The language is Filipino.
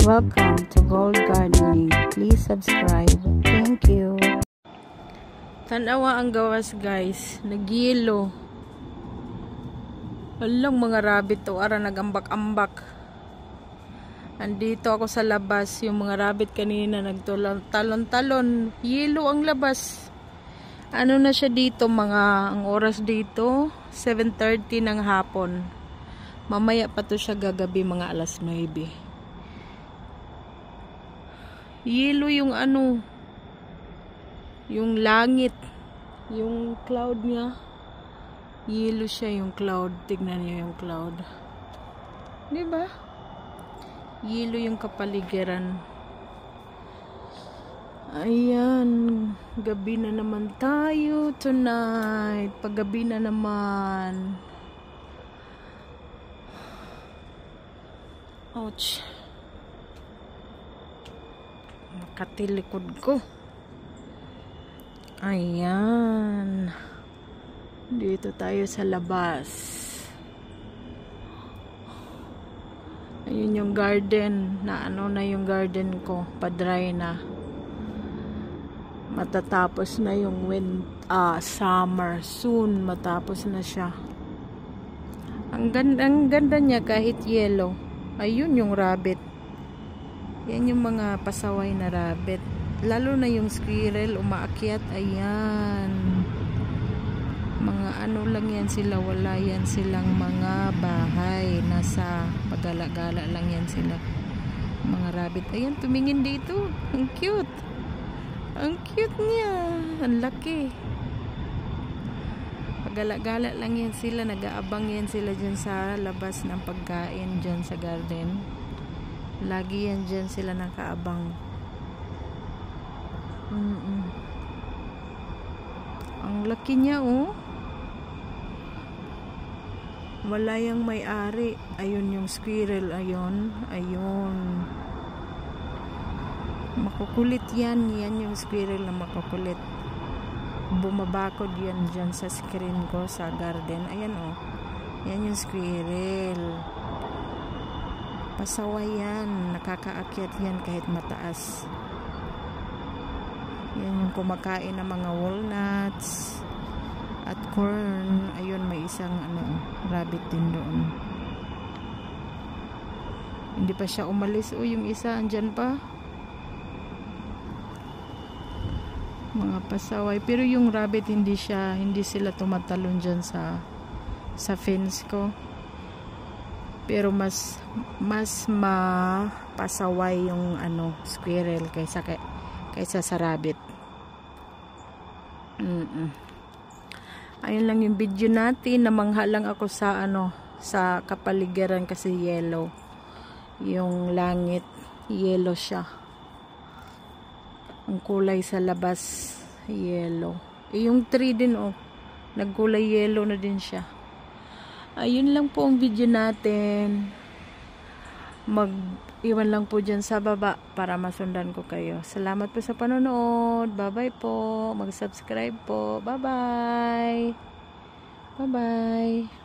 Welcome to Gold Gardening. Please subscribe. Thank you. Tanawa ang gawas guys. Nagyelo. Walang mga rabbit to. Ara nagambak-ambak. Andito ako sa labas. Yung mga rabbit kanina nagtalon-talon. Yelo ang labas. Ano na siya dito ang oras dito 7:30 ng hapon. Mamaya pa to siya gagabi mga alas 9. Yelo yung yung langit, yung cloud niya. Yelo siya yung cloud. Tignan niyo yung cloud. Diba? Yelo yung kapaligiran. Ayan. Gabi na naman tayo tonight. Paggabi na naman. Ouch. Makatilikod ko. Ayan. Dito tayo sa labas. Ayun yung garden. Na yung garden ko. Padry na. Matatapos na yung summer. Soon matapos na siya. Ang ganda niya kahit yellow. Ayun yung rabbit. Yan yung mga pasaway na rabbit. Lalo na yung squirrel, umaakyat. Ayan. Mga lang yan sila. Wala yan silang mga bahay. Nasa pagala-gala lang yan sila. Mga rabbit. Ayan, tumingin dito. Ang cute. Ang cute niya. Ang laki. Pagala-gala lang yan sila. Nag-aabang yan sila dyan sa labas ng pagkain dyan sa garden. Lagi yan dyan sila nakaabang. Ang laki niya oh. Wala yung may-ari. Ayun yung squirrel. Ayun. Makukulit yan. Yan yung squirrel na makukulit. Bumabakod yan dyan sa screen ko sa garden. Ayan oh. Yan yung squirrel. Pasaway yan. Nakakaakyat yan kahit mataas. Yan yung kumakain ng mga walnuts at corn. Ayun, may isang rabbit din doon. Hindi pa siya umalis. O, yung isa andyan pa. Mga pasaway. Pero yung rabbit hindi sila tumatalon dyan sa fence ko. Pero mas mapasaway yung squirrel kaysa sa rabbit. Ayun lang yung video natin. Namangha lang ako sa sa kapaligiran kasi yellow. Yung langit yellow siya. Ang kulay sa labas yellow. Yung tree din nagkulay yellow na din siya. Ayun lang po ang video natin. Mag-iwan lang po dyan sa baba para masundan ko kayo. Salamat po sa panonood. Bye-bye po. Mag-subscribe po. Bye-bye. Bye-bye.